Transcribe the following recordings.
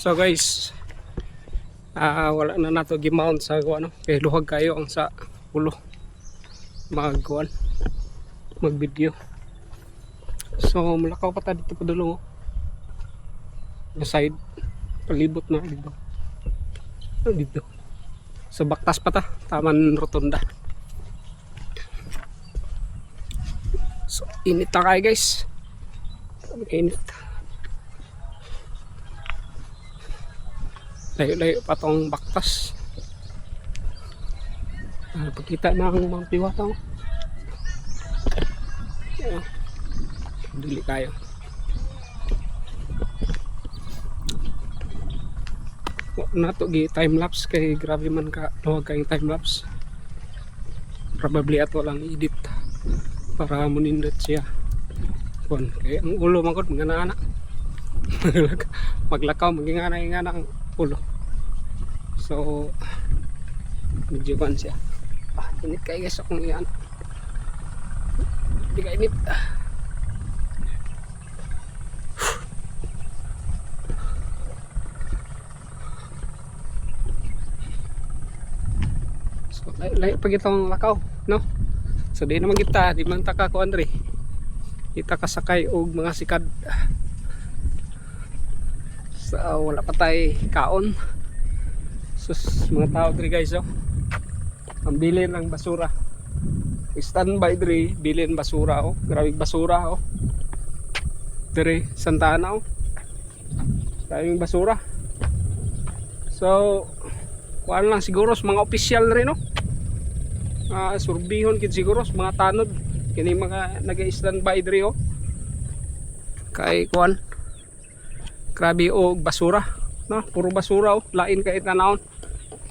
So guys, wala na nato gimount sa ano, kay luhag kayo ang sa ulo magkuan mag video. So mulakaw pa ta dito padulong na side palibot na dito. Dito sa baktas pa ta, Taman Rotunda. So init na kayo guys, init. Layo-layo pa tong baktas. Pagkita na ang mga Tiwata mo. Dili kayo. Nato gi time lapse kay grabe man ka luwag kayong time lapse. Probably ato lang edit para munindot siya. Kay ang ulo man gud mga anak. Maglakaw maging ana ang ulo. So medyo kan siya. Init kayo guys akong iyan. Hindi ka init. So layo pag itong lakaw, no? So di naman kita, di man taka ko Andre. Kita kasakay og mga sikad. So wala pa tay kaon. Sus mga tao diri guys, oh. Ang bilin ng basura. Standby diri, bilin basura, oh. Grabe basura, oh. Diri Santa Ana, oh. Daming basura. So kuan lang siguro mga opisyal rin, no. Surbihon kid siguro mga tanod kini mga nag-standby diri, oh. Kay kuan grabe og basura, no? Puro basura, oh. Lain kay tanawon.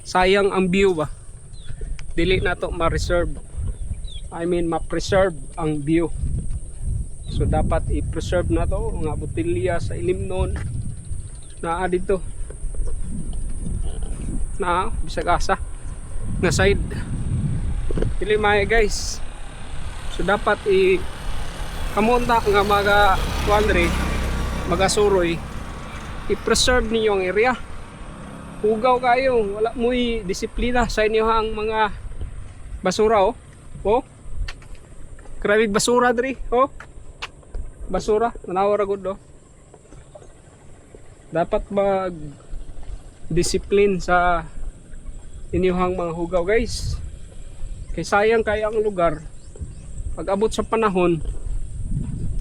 Sayang ang view ba. Dili na to ma-reserve. I mean ma-preserve ang view. So dapat i-preserve na to nga botelya sa ilim nun. Naa dito. Na bisag asa nga side. Dili may guys. So dapat kamunta nga mga kuandre, magasuroy, i-preserve niyo ang area. Hugaw kayo, wala mo'y disiplina sa inyo ang mga basura, oh. Oh. Grabe basura diri, oh. Basura, tanawa ra gud, oh. Dapat mag discipline sa inyong mga hugaw, guys. Kay sayang kaya ang lugar. Pag abot sa panahon,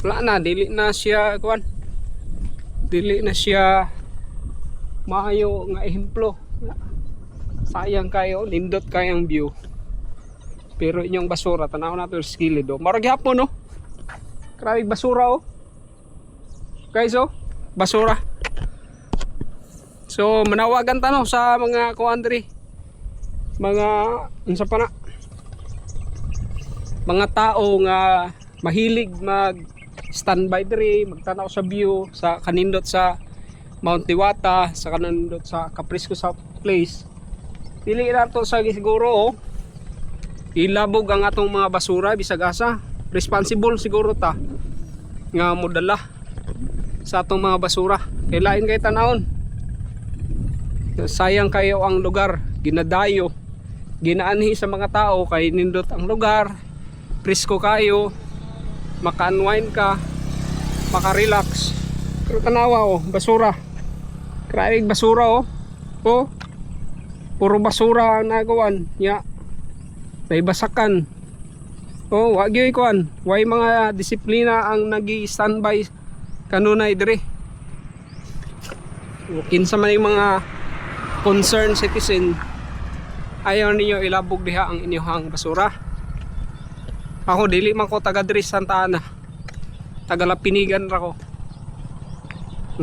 wala na, dili na siya kuan. Dili na siya maayo nga ehemplo. Sayang kayo, lindot kayang view. Pero inyong basura, tanaw nato sa gilid, oh. Marag hapon, oh. Grabe basura, oh. Guys, oh, basura. So manawagan tano sa mga kuandri, mga unsa pa na, mga tao nga mahilig mag standby diri, magtanaw sa view sa kanindot sa Mount Tiwata, sa kanindot sa Caprisco sa place. Dili nato sa siguro, oh, ilabog ang atong mga basura bisag asa. Responsible siguro ta nga modala sa atong mga basura. Kay lain kay tanawon. Sayang kayo ang lugar, ginadayo, ginaanhi sa mga tao kay nindot ang lugar, presko kayo, maka-unwind ka, maka-relax. Pero tanawa, oh, basura. Grabe basura, oh. Oh. Puro basura ang nagawan nya. Naibasakan. Oh, wag yoy kuan. Way mga disiplina ang nagi-standby kanunay dire. Kinsa man yung mga concerned citizen, ayaw ninyo ilabog diha ang inyong basura. Ako dili man ko taga diri Santa Ana, taga Lapinigan ra ko.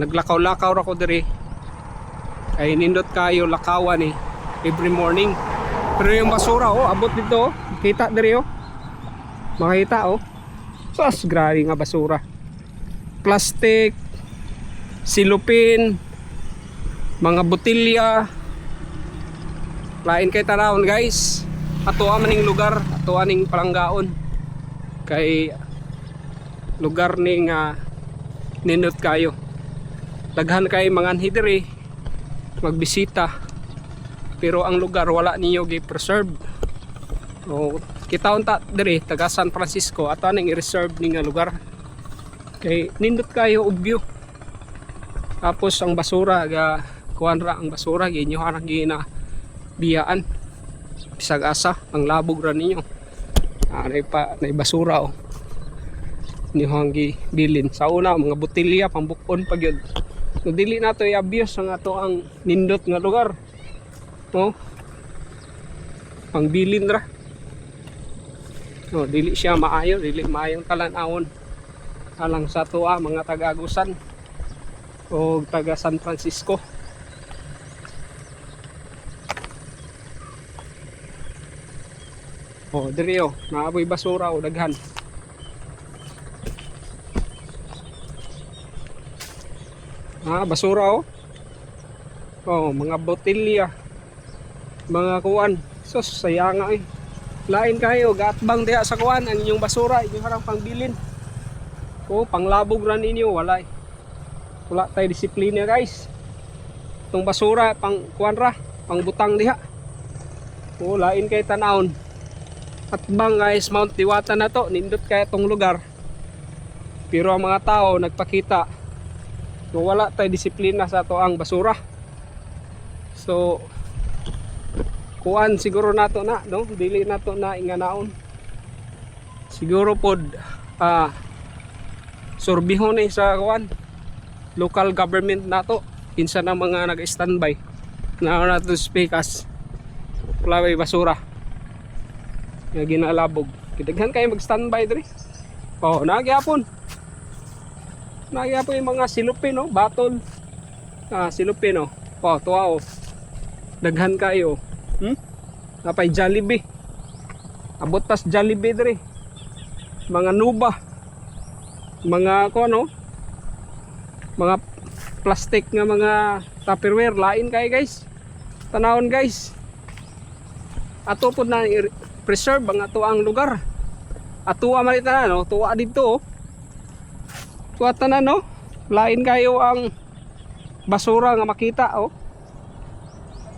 Naglakaw-lakaw ra ko diri. Ay nindot kayo lakawan eh every morning. Pero yung basura, oh, abot dito, oh. Kita diri, oh. Makita, oh. Sus, grabe nga basura. Plastic, silupin, mga botelya. Lain kay tanawon, guys. Ato maning lugar, ato aning palanggaon. Kay lugar ning nindot kayo. Daghan kay mga anhi diri, magbisita, pero ang lugar wala niyo gi-preserve. O kita unta diri taga San Francisco ato ning i-reserve ning nga lugar. Kay nindot kayo og view. Tapos ang basura ga kuan ra, ang basura ginyo harang gina biyaan. Bisag asa ang labog ra ninyo. Nay basura oh. Niyo hanggi bilin. Sa una mga botelya pambukon pa gyud. So dili nato i-abuse ang ato ang nindot nga lugar. Oh. Pang bilin ra. No, dili siya maayo, dili maayong talan-awon alang sa tuwa mga taga-Agusan o taga San Francisco. Oh, diri oh, naaboy basura o daghan. Basura oh. Oh, mga botelya, mga kuan. Sus, sayang eh. Lain kayo, gatbang diha sa kuan ang inyong basura, inyong harang pangbilin. O, panglabog ran ninyo, wala. Wala tayo disiplina guys. Itong basura, pang kuan ra, pang butang diha. O, lain kay tanawon. At bang guys, Mount Diwata na to, nindot kaya itong lugar. Pero ang mga tao nagpakita, so, wala tayo disiplina sa to ang basura. So, kuan siguro nato na no, dili nato na inganaon siguro pod sorbihon ni sa kuan local government nato kinsa na mga nag-standby na nato speakers plaway basura nga ginalabog kidaghan kayo mag-standby diri. Oh, nagyapon yung mga silupin no, batol silupin no. Oh, tuwa oh, daghan kayo. Napay Jollibee. Abot pas Jollibee diri. Mga nuba. Mga ko ano? Mga plastic nga mga Tupperware lain kay guys. Tanawon guys. Ato pud na preserve ang ato ang lugar. Ato man ita no, tuwa dito oh. Tuwa tanan no. Lain kayo ang basura nga makita oh.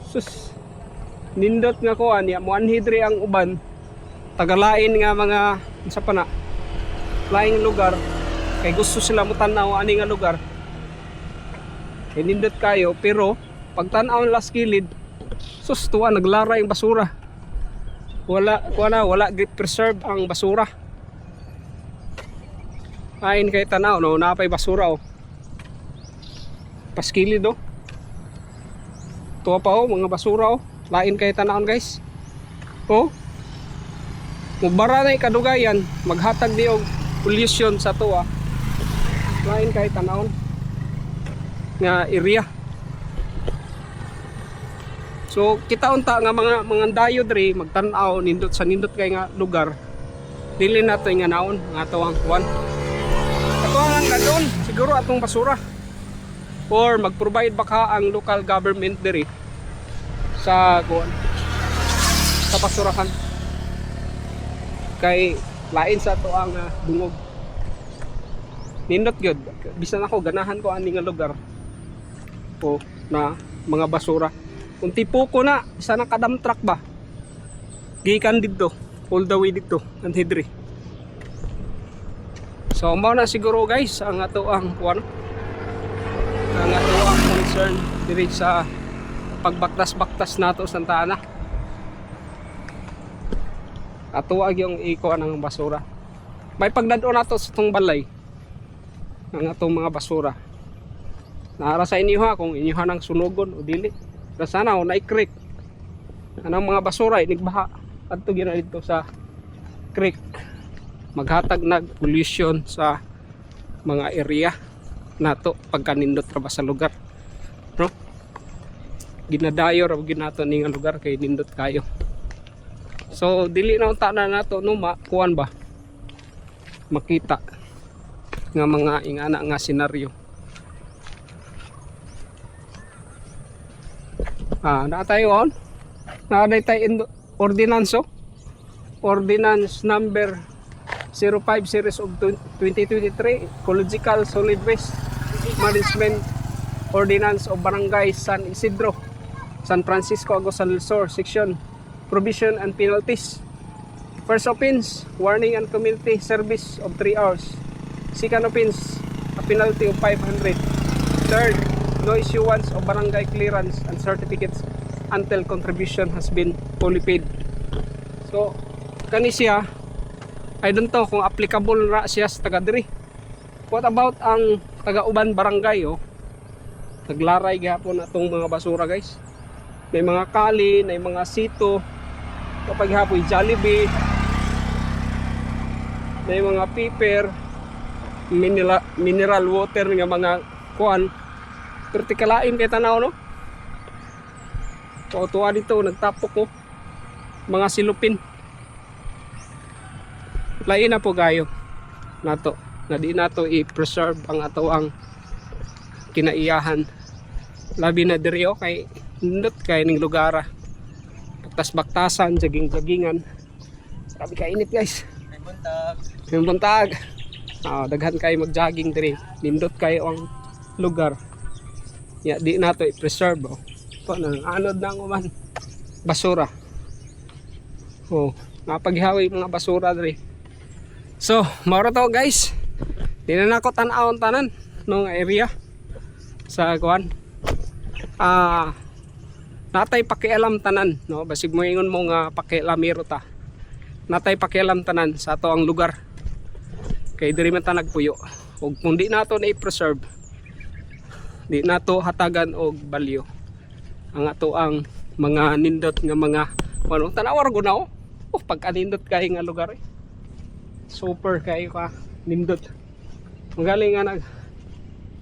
Sus. Nindot nga ko niya muanhidri ang uban tagalain nga mga sa pana laing lugar kay gusto sila mo tanaw ani nga lugar kay nindot kayo pero pag tan-aw las kilid sus tuwa naglara yung basura wala grip preserve ang basura ain kay tanaw no napay basura oh paskilid oh tuwa pa oh mga basura oh lain kay tanawon guys. Oh. Mubara na kadugayan, maghatag di og pollution sa tuwa. Lain kay tanawon nga area. So kita unta nga mga dayo diri magtan-aw nindot sa nindot kay nga lugar. Dili nato nga naon nga tuwang kuan. Ato ang nadon siguro atong basura. Or mag-provide baka ang local government diri sa kuan sa basurahan kay lain sa to ang dungog nindot gyud bisan ako ganahan ko ani nga lugar o na mga basura kung tipo ko na isa na kadam truck ba gikan dito all the way dito ang hidri so mao na siguro guys ang ato ang kuan ang ato ang concern diri sa pagbaktas-baktas nato sa Santa Ana. Atuwag yung iko ng basura. May pagdadto nato sa tong balay ng atong mga basura. Naara sa inyo ha kung inyo nang sunugon o dili. Sana o na-creek. Anang mga basura inigbaha adto gina dito sa creek. Maghatag nag pollution sa mga area nato pagkanindot ra ba sa lugar. No? Ginadayo ra ginato ning lugar kay nindot kayo. So dili na unta na nato no kuan ba makita nga mga ingana nga senaryo. Na tayo on. Na tayo ordinance ordinance number 05 series of 2023 ecological solid waste management Ordinance of Barangay San Isidro, San Francisco, Agusan del Sur, Section Provision and Penalties. First offense, warning and community service of 3 hours. Second offense, a penalty of 500. Third, no issuance of barangay clearance and certificates until contribution has been fully paid. So, kani siya, I don't know kung applicable ra siya sa taga diri. What about ang taga uban barangay, oh? Naglaray gihapon atong mga basura, guys. May mga kali, may mga sito, kapag hapoy Jollibee, may mga paper, mineral water nga mga kuan. Pero tikalain kay tanaw, no? Tuwa dito, nagtapok ko. Mga silupin. Lain na po gayo nato. Na di nato i-preserve ang ato ang kinaiyahan. Labi na diri o kay nindot kay ning lugar. Baktas-baktasan, jaging-jagingan. Grabe ka init, guys. May buntag. Daghan kay mag-jogging diri. Nindot kay ang lugar. Ya di nato i-preserve, oh. Ito na anod nang uman basura. Oh, napaghihawi mga basura diri. So, maura to, guys. Di na nako tan-awon tanan nung area sa kuan. Natay pakialam tanan, no? Basig mo ingon mo nga pakialamero ta. Natay pakialam tanan sa ato ang lugar. Kay diri man ta nagpuyo. Ug kung di nato na i-preserve, di nato hatagan og balyo ang ato ang mga nindot nga mga ano tanawar go na, oh. Pagka nindot kay nga lugar, eh. Super kayo ka nindot. Magaling nga nag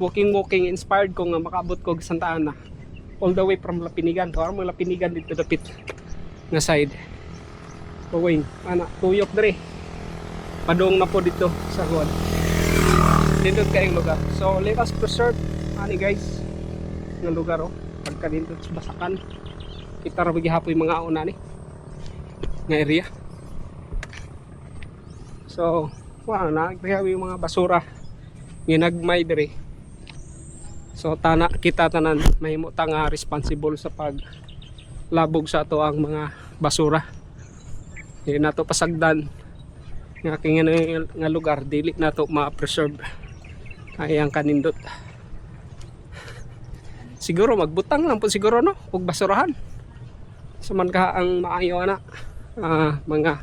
walking inspired ko nga makaabot ko sa Santa Ana all the way from Lapinigan. Kawar mo Lapinigan dito dapit nga side. Going ana tuyok diri. Padong na po dito sa kuan. Nindot kayong lugar. So let us preserve ani, guys, ng lugar, oh. Pagka nindot sa basakan, kita ra gihapoy mga una ni nga area. So, wow, nagpahawi yung mga basura ginagmay diri. So, kita tanan mahimo ta nga responsible sa paglabog sa ato ang mga basura. Di nato pasagdan nga nga lugar, dili nato ma-preserve ay ang kanindot. Siguro magbutang lang po siguro, no, og basurahan. Saman ka ang maayo ana mga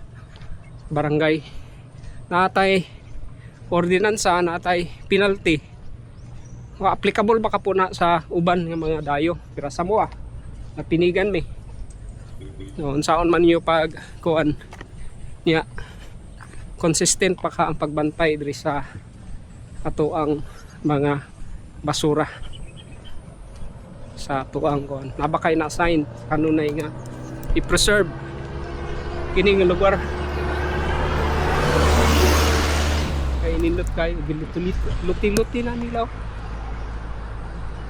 barangay. Natay ordinansa, natay penalty. Applicable baka po na sa uban nga mga dayo. Pero sa mo napinigan mi. No, unsaon man niyo pag kuan niya consistent pa ka ang pagbantay diri sa ato ang mga basura sa ato ang kuan. Nabakay na sign kanunay nga i-preserve kining lugar. Nindot kayo, luti na nila, oh.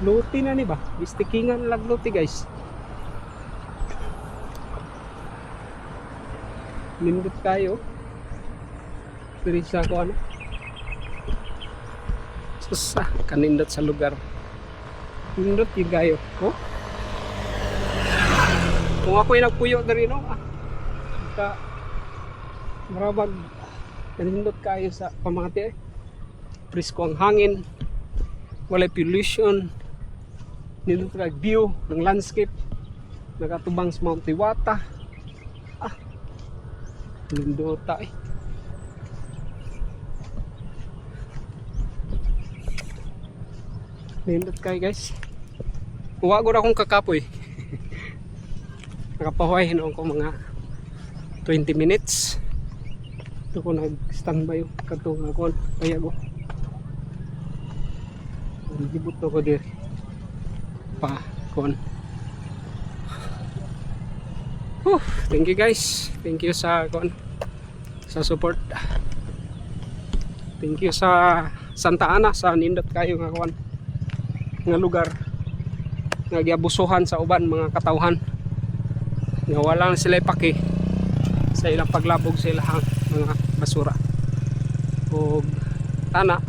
Luti na ni ba? Bistikingan lang luti, guys. Nindot kayo. Diri sa ko ano. Susa, kanindot sa lugar. Nindot yung kayo, oh. Kung ako'y nagpuyo diri, no, marabag kanindot kayo sa pamati, eh. Presko ang hangin, walay pollution, nindot kag view ng landscape, nagatubang sa Mount Tiwata. Nindota, eh. Nindot kayo, guys. Uwago na akong kakapoy. Nakapahuay noon ko mga 20 minutes. Ito ko nag-standby yung katong akon. Kaya ko nagibot ko diri pa kon. Thank you, guys. Thank you sa kon, sa support. Thank you sa Santa Ana, sa nindot kayo nga kon nga lugar nga giabusuhan sa uban mga katawhan nga wala na sila ipaki sa ilang paglabog sa ilang mga basura o tana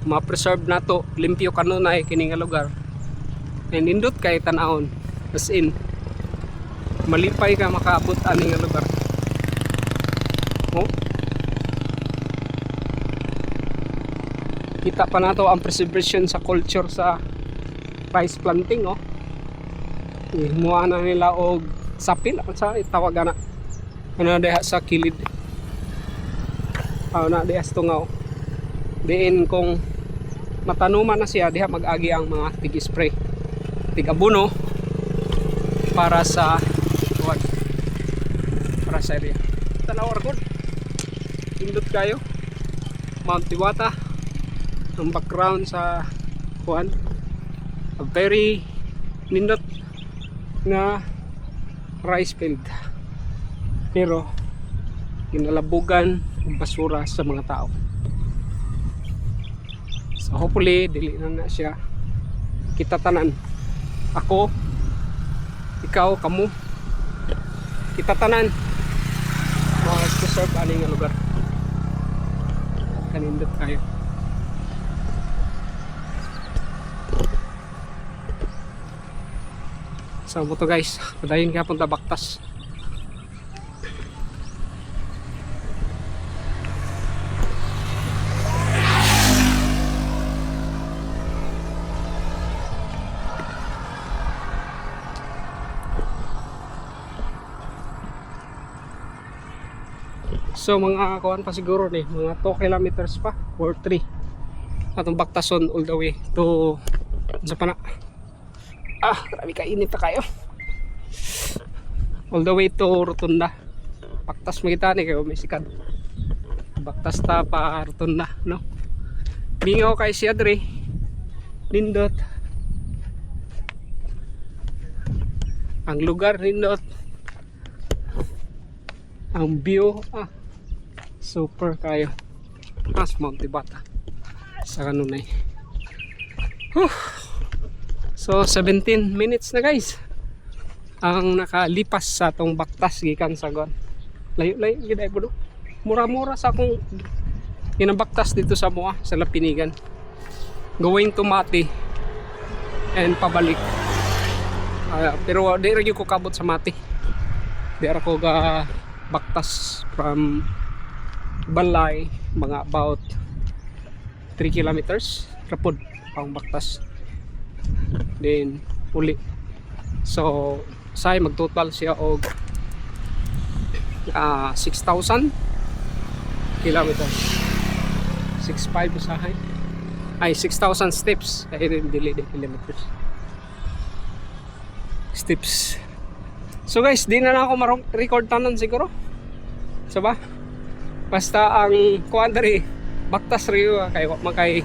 ma-preserve nato, limpyo kanunay kini nga lugar. And indot kay tan-awon, as in malipay ka makaabot ani nga lugar. Oh, kita pa nato ang preservation sa culture sa rice planting. Oh, himuan na nila og sapil sa tawagan na ano diha sa kilid. Na diha sa tungaw. Diin kung matanuman na siya, diha mag-agi ang mga tig-spray, tig-abono para sa area. Tanaw ra gud. Indot kayo. Mount Diwata ang background sa kuan. A very nindot na rice field. Pero ginalabugan ang basura sa mga tao. So hopefully dili na siya kita tanan. Ako, ikaw, kamo, kita tanan ma-preserve ani nga lugar. Kanindot kayo. So mo to guys, padayon ka punta Baktas. So mga kuan pa siguro ni, mga 2 kilometers pa or 3 atong Baktason all the way to sa pana. Grabe ka init na kayo. All the way to Rotunda. Baktas makita ni kayo may sikat. Baktas ta pa Rotunda, no. Bingaw kay siya dre. Nindot. Ang lugar nindot. Ang view super kayo. Mount Diwata sa kanunay. So 17 minutes na guys ang nakalipas sa tong Baktas gikan sa gon. Layo-layo gid ay budo. Mura-mura sa akong ginabaktas dito sa Moa sa Lapinigan. Going to Mati and pabalik. Pero di ra gyud ko kabot sa Mati. Di ra ko ga Baktas from Balay, mga about 3 kilometers rapod pang Baktas, then uli. So say magtotal siya og 6,000 kilometers, 6,500 usahay ay 6,000 steps ay dili kilometers steps. So guys, di na ako ma-record tanan siguro. So ba? Basta ang kuan diri Baktas riyo kay makay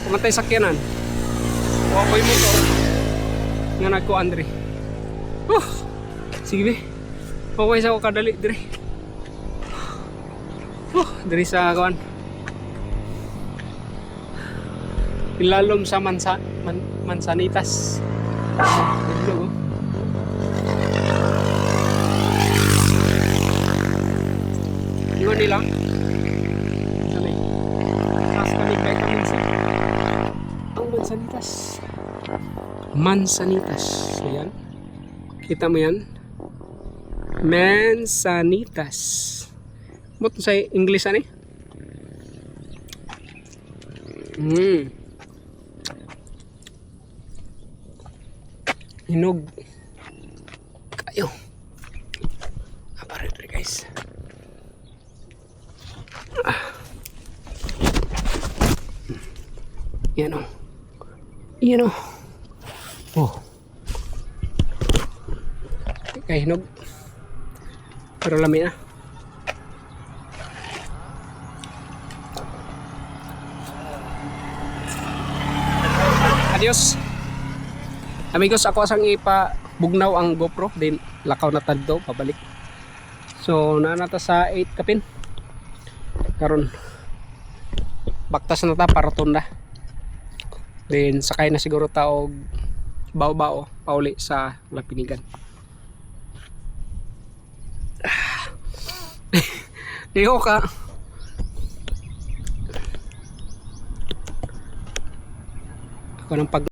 kumantay sakyanan. Wa koy motor nga nagkuan diri. Sige be. Okay sa ko kadali diri. Diri sa kuan. Ilalom sa Mansanitas. Dito. Ingon nila sanay taas kami kay Kaminsa ang Mansanitas. Ayan, kita mo yan, Mansanitas mo sa English ani. Hinog kayo aparit guys. Yan o. Yan o. Okay, hinog. Pero lami na. Adios. Amigos, ako asang ipabugnaw ang GoPro. Then lakaw na tadto pabalik. So nanata sa 8 kapin. Karon Baktas na ta para Rotunda. Then sakay na siguro taog bao-bao pauli sa Lapinigan. Diho ka. ko ng pag